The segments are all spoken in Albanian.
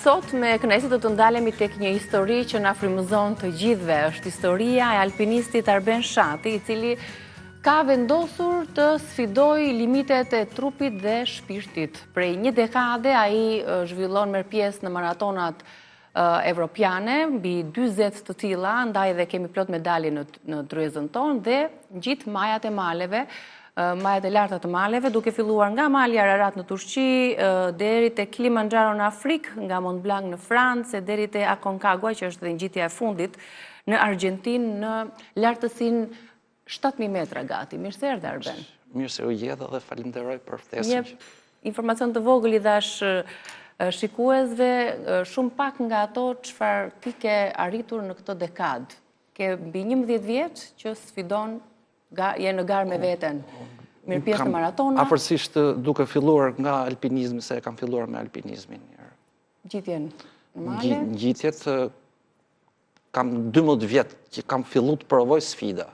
Sot me kënaqësi do të ndalemi tek një histori që na frymëzon të gjithëve. Është historia e alpinistit Arben Shati, i cili ka vendosur të sfidojë limitet e trupit dhe shpirtit. Prej një dekade ai zhvillon merr pjesë në maratonat evropiane, mbi 40 të tilla, ndaj dhe kemi plot medalje në tryezën tonë dhe ngjit majat e maleve. Majat e larta të maleve, duke filluar nga mali Ararat në Turqi, deri te Kilimanjaro në Afrikë, nga Mont Blanc në Francë, deri te Aconcagua, që është dhe ngjitja e fundit, në Argjentinë, në lartësinë 7.000 metra gati. Mirë se erdhe, Arben. Mirë se u jeta dhe falenderoj për ftesën. Informacion të vogël i dhash shikuesve, shumë pak nga ato çfarë ti ke arritur në këtë dekadë. Ke mbi 11 vjeç që sfidon, je në garë me veten, mirë pjesë në maratona. Afërsisht duke filluar nga alpinizmi, se kam filluar me alpinizmin. Gjitjen në male? Gjitjet, kam 12 vjetë që kam fillu të provoj sfida.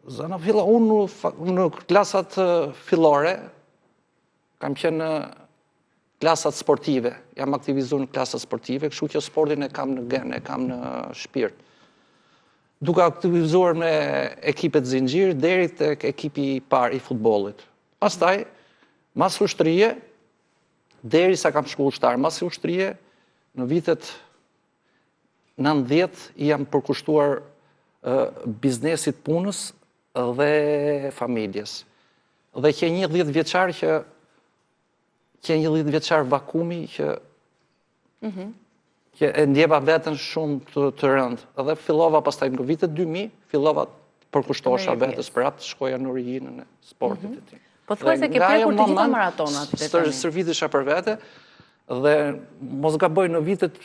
Zana filla, unë në klasat fillore, kam qenë në klasat sportive, jam aktivizuar në klasat sportive, kështu që sportin e kam në gen, e kam në shpirt. Duke aktivizuar me ekipet zinxhir deri tek ekipi i parë i futbollit. Pastaj, mas ushtrie, deri sa kam shku ushtar, mas ushtrie, në vitet 90 jam përkushtuar biznesit punës dhe familjes. Dhe që një 10 vjeçar vakumi që e ndjeva vetën shumë të rëndë. Dhe fillova pastaj në vitet 2000, fillova të përkushtosha vetës për atë të shkoja në origjinën e sportit e tij. Po thuaj se ke prekur të gjitha maratonat. Stërvitisha për vete dhe mos gaboj në vitet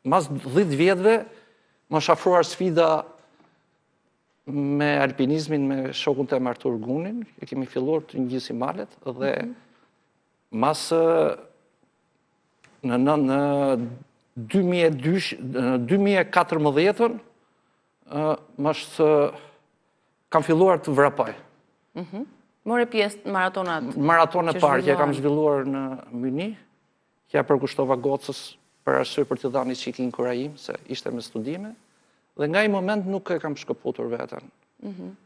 mas 10 vjetëve më shafruar sfida me alpinizmin me shokun tim Artur Gunin, e kemi filluar të ngjisim malet dhe mas në 2014 kam filluar të vrapoj. More pjesë në maratonat? Maraton e parë që kam zhvilluar në Myni, që ja përkushtova Gocës për arsye për të dhënë qikin kurajim, se ishte me studime, dhe nga i moment nuk e kam shkëputur veten.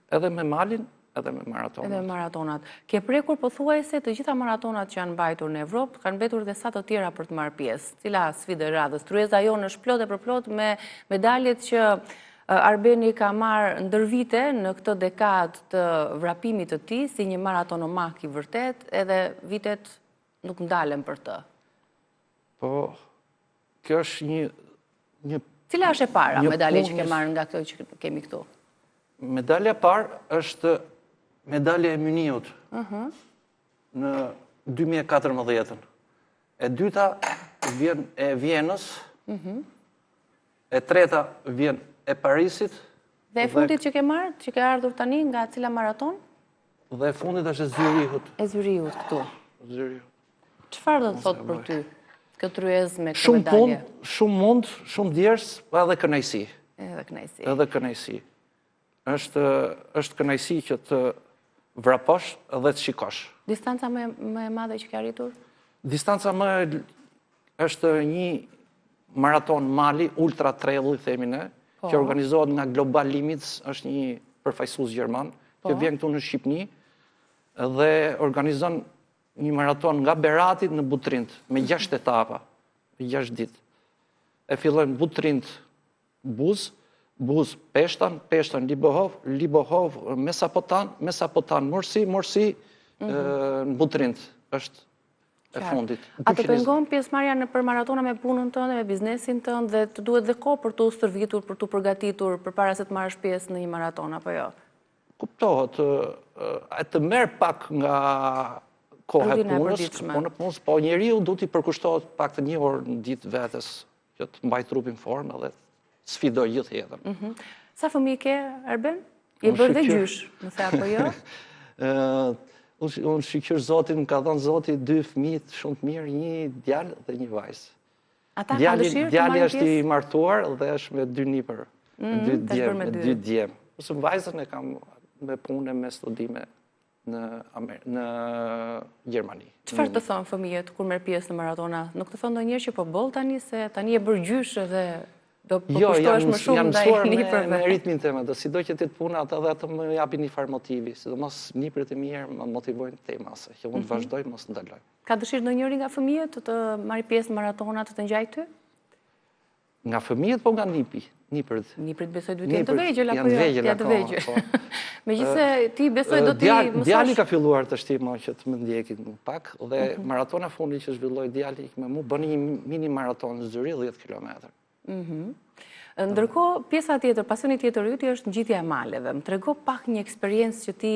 Edhe me malin, edhe me maratonat. Edhe me maratonat. Ke prekur pothuajse të gjitha maratonat që janë mbajtur në Evropë, kanë mbetur dhe sa të tjera për të marrë pjesë. Cila sfidë e radhës? Tryeza jonë është plot e përplot me medaljet që Arbeni ka marrë ndër vite në këtë dekadë të vrapimit të tij, si një maratonomak i vërtet, edhe vitet nuk ndalen për të. Po, kjo është një Cila është e para medalje që ke marrë nga këto që kemi këtu? Medalja parë është medalja e Myniut në 2014. E dyta vjen e Vienës, e treta vjen e Parisit. Dhe e fundit që ke marrë, që ke ardhur tani nga cila maraton? Dhe e fundit është e Zyrihut. E Zyrihut këtu. Zyrihut. Çfarë do të thotë për ty këtë tryezë me këtë medalje? Shumë mund, shumë djers, edhe kënaqësi. Edhe kënaqësi. Është kënaqësi që të vraposh edhe të shikosh. Distanca më e madhe që ke arritur? Distanca më është një maraton mali, ultra trail, themi ne, që organizohet nga Global Limits, është një përfaqësues gjerman, që vjen këtu në Shqipëni dhe organizon një maraton nga Berati në Butrint, me 6 etapa, 6 ditë. E fillojnë Butrint Buz Peshtan, Peshtan Libohov, Libohov Mesapotan Morsi, Morsi në Butrint është e fundit. A të pengon pjesëmarrja në për maratona me punën tënde, me biznesin tënd dhe të duhet dhe kohë për të stërvitur, për të përgatitur përpara se të marrësh pjesë në një maraton apo jo? Kuptohet, e të merr pak nga koha e punës, po njeriu duhet i përkushtohet pak të 1 orë në ditë vetes që të mbaj trupin në formë edhe sfidoj gjithë jetën. Sa fëmijë ke, Arben? Je bërë dhe gjysh, më the apo jo? Unë shqyr Zotin, më ka dhënë Zoti 2 fëmijë shumë të mirë, një djalë dhe një vajzë. Ata ka dëshirë të marrin pjesë? Djali është i martuar dhe është me 2 nipër, me 2 djem. Ose vajzën e kam me punë, me studime në Gjermani. Çfarë të thonë fëmijët kur merr pjesë në maratona? Nuk të thonë ndonjëherë që po boll tani se tani e bër gjysh dhe do po kushtohesh më shumë ndaj niprave. Me ritmin tëmë, dhe sido që ti të puna atë dhe të më japin një farë motivi, sidomos nipret e mirë më motivojnë temase, që unë vazhdoj mos ndaloj. Ka dëshirë ndonjëri nga fëmijët të marrë pjesë në maratona të ngjaj ty? Nga fëmijët po nga nipret. Niprit besoj duhet jenë të vegjël apo jo? Janë të vegjël. Megjithëse ti besoj do t'i mësosh. Djali ka filluar të shtimo që të më ndjekin pak dhe maratona fundi që zhvilloi djali me mu bëni një mini maraton në Zyri 10 kilometër. Ndërkohë, pjesa tjetër, pasioni tjetër yti është ngjitja e maleve. Më trego pak një eksperiencë që ti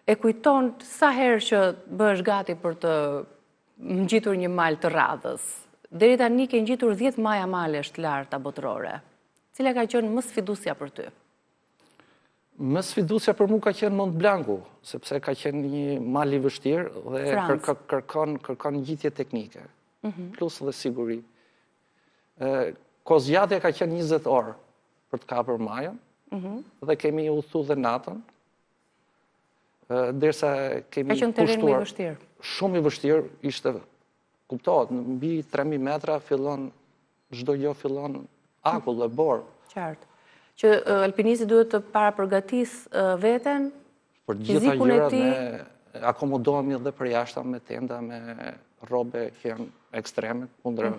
e kujton sa herë që bëhesh gati për të ngjitur një mal të radhës. Deri tani ke ngjitur 10 maja malesh të larta botërore. Cila ka qenë më sfidusja për ty? Më sfidusja për mu ka qenë Mont Blancu, sepse ka qenë një mal i vështirë dhe kërkon ngjitje teknike, plus dhe siguri. Kozgjatja ka qenë 20 orë për të kapur majën, dhe kemi udhëtu dhe natën, derisa kemi kushtuar. Ka qenë terren më i vështirë? Shumë i vështirë, ishte, kuptohet, në mbi 3000 metra fillon, çdo gjë fillon akull dhe borë. Qartë. Që alpinisti duhet të para përgatis veten, për gjitha gjërat ne akomodohemi dhe për jashta me tenda, me robe që janë ekstreme kundër.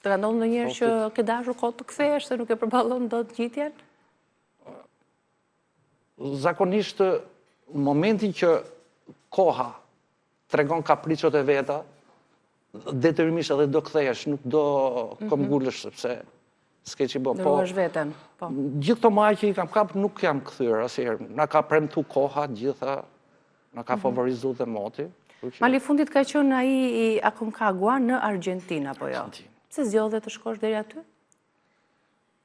Të ka ndodhur ndonjëherë që ke dashur kohë të kthehesh se nuk e përballon dot ngjitjen? Zakonisht në momentin që koha tregon kapriçot e veta, detyrimisht edhe do kthehesh, nuk do këmbgullesh sepse s'ke që bo. Ndërruash veten, po. Gjithë këto majë që i kam kap nuk jam kthyer asnjëherë. Na ka premtu koha gjitha, na ka favorizu dhe moti. Mali fundit ka qenë ai i Aconcagua në Argjentinë apo jo? Pse zgjodhe të shkosh deri aty?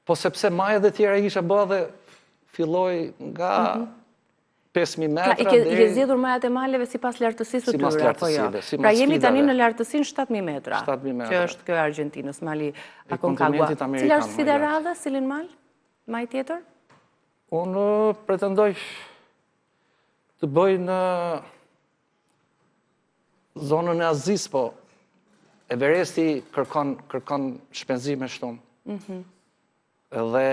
Po sepse majët e tjera i kisha bë dhe filloi nga 5000 metra deri. I ke zgjedhur majat e maleve sipas lartësisë së tyre apo jo? Pra jemi tani në lartësinë 7000 metra. 7000 metra. Që është kjo e Argjentinës, mali Aconcagua. Cila është sfida e radhës, cilin mal? Maj tjetër? Unë pretendoj të bëj në zonën e Azis, po Everesti kërkon shpenzime shumë. Edhe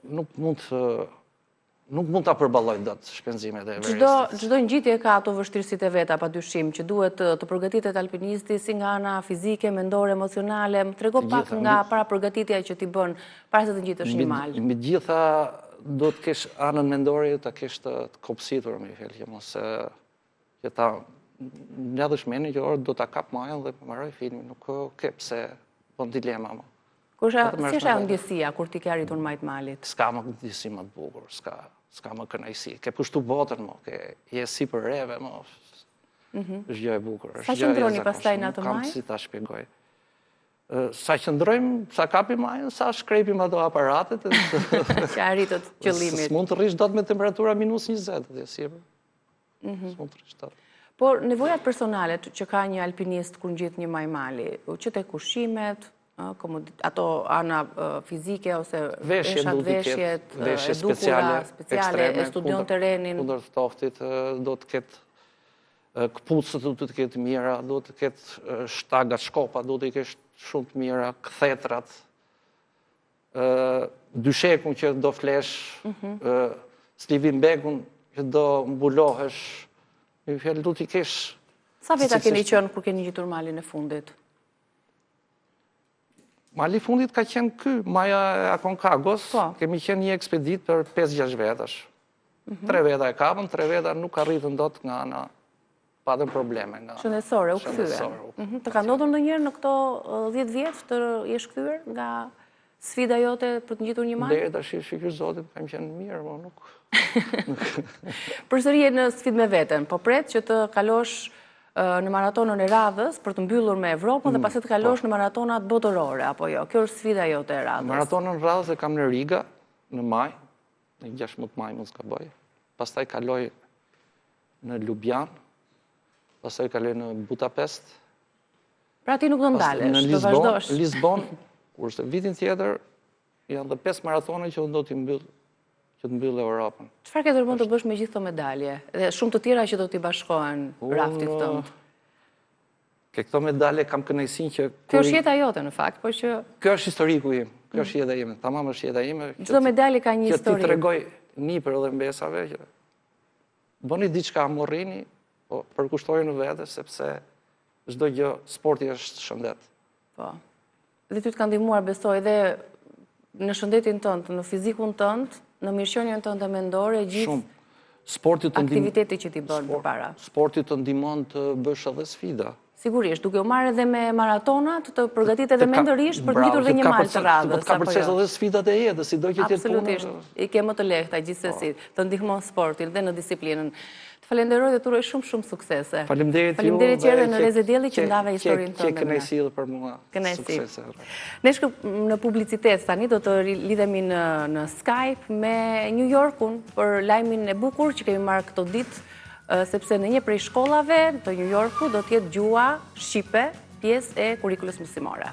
nuk mund ta përballoj dot shpenzimet e Everestit. Çdo ngjitje ka ato vështirësitë e veta, padyshim, që duhet të përgatitet alpinisti si nga ana fizike, mendore, emocionale. Më trego pak nga para përgatitja që ti bën para se të ngjitesh një mal. Megjitha do të kesh anën mendore, ta kesh të kopësitur me fjalë, mos që ta mbledhësh mendin që do ta kap majën dhe mbaroj filmin, nuk ke pse bën dilema më. Si është ajo ndjesia kur ti ke arritur majt malit? S'ka më ndjesi më të bukur, s'ka më kënaqësi. Ke pushtu botën më, je si për reve më. Është gjë e bukur. Sa qëndroni pastaj në atë maj? Kam si ta shpjegoj. Sa qëndrojmë, sa kapim majën, sa shkrepim ato aparatet. Që arritët qëllimit. S'mund të rish dot me temperatura -20, dhe sipër. S'mund të rish dot. Por nevojat personale që ka një alpinist kur ngjit një maj mali, që te ushqimet, ato ana fizike ose eshat veshjet, speciale, e studion terrenin. Kundër ftoftit do të ketë këpucët do të ketë mira, do të ketë shtagat, shkopat do të ketë shumë të mira, kthetrat, dyshekun që do flesh, slivin begun që do mbulohesh. Në fjalë do t'i kesh. Sa veta keni qenë kur keni ngjitur malin e fundit? Mali fundit ka qenë ky, maja e Aconcagos. Kemi qenë një ekspedit për 5-6 vetash. 3 veta e kapën, 3 veta nuk arritën dot nga ana, patën probleme. Shëndetësore, u kthyen. Të ka ndodhur ndonjëherë në këto 10 vjet të jesh kthyer nga sfida jote për të ngjitur një mal? Deri tash shikoj zotit, kam qenë mirë, po nuk. Përsëri je në sfidë me veten, po pret që të kalosh në maratonën e radhës për të mbyllur me Evropën dhe pastaj të kalosh në maratonat botërore apo jo? Kjo është sfida jote e radhës. Maratonën e radhës e kam në Riga në maj, në 16 maj mos gaboj. Pastaj kaloj në Ljubljan, pastaj kaloj në Budapest. Pra ti nuk do ndalesh, do vazhdosh. Në Lisbon, kurse vitin tjetër janë dhe 5 maratone që unë do t'i mbyll që të mbyllë Europën. Çfarë ke dërmend të bësh me gjithë këto medalje dhe shumë të tjera që do t'i bashkohen raftit tënd? Ke këto medalje kam kënaqësinë që Kjo është jeta jote në fakt, po që kjo është historiku im. Kjo është jeta ime. Tamam është jeta ime. çdo medalje ka një Që histori. ti tregoj nipër dhe mbesave që bëni diçka, morrini, po përkushtojeni vetë sepse çdo gjë sporti është shëndet. Po. Dhe ty të ka ndihmuar besoj edhe në shëndetin tënd, në fizikun tënd, në mirëqenien tënde mendore, gjithë Shumë. Sporti të aktiviteti që ti bën përpara. Sporti të ndihmon të bësh edhe sfida. Sigurisht, duke u marrë edhe me maratonat, të përgatit edhe mendërisht për të ngjitur dhe një mal të radhës. Ka proces edhe sfidat e jetës, si do që tjetë punë. Absolutisht, i ke më të lehta gjithsesi, të ndihmon sportin dhe në disiplinën. Të falenderoj dhe të uroj shumë suksese. Faleminderit ju. Faleminderit që erdhe në Rezedielli që ndave historinë tonë. Që tënde. kënaqësi edhe për mua. Kënaqësi. Suksese. Ne në publicitet tani do të lidhemi në Skype me New Yorkun për lajmin e bukur që kemi marrë këto ditë, sepse në një prej shkollave të New Yorku do t'jetë gjua shqipe, pjesë e kurrikulës mësimore.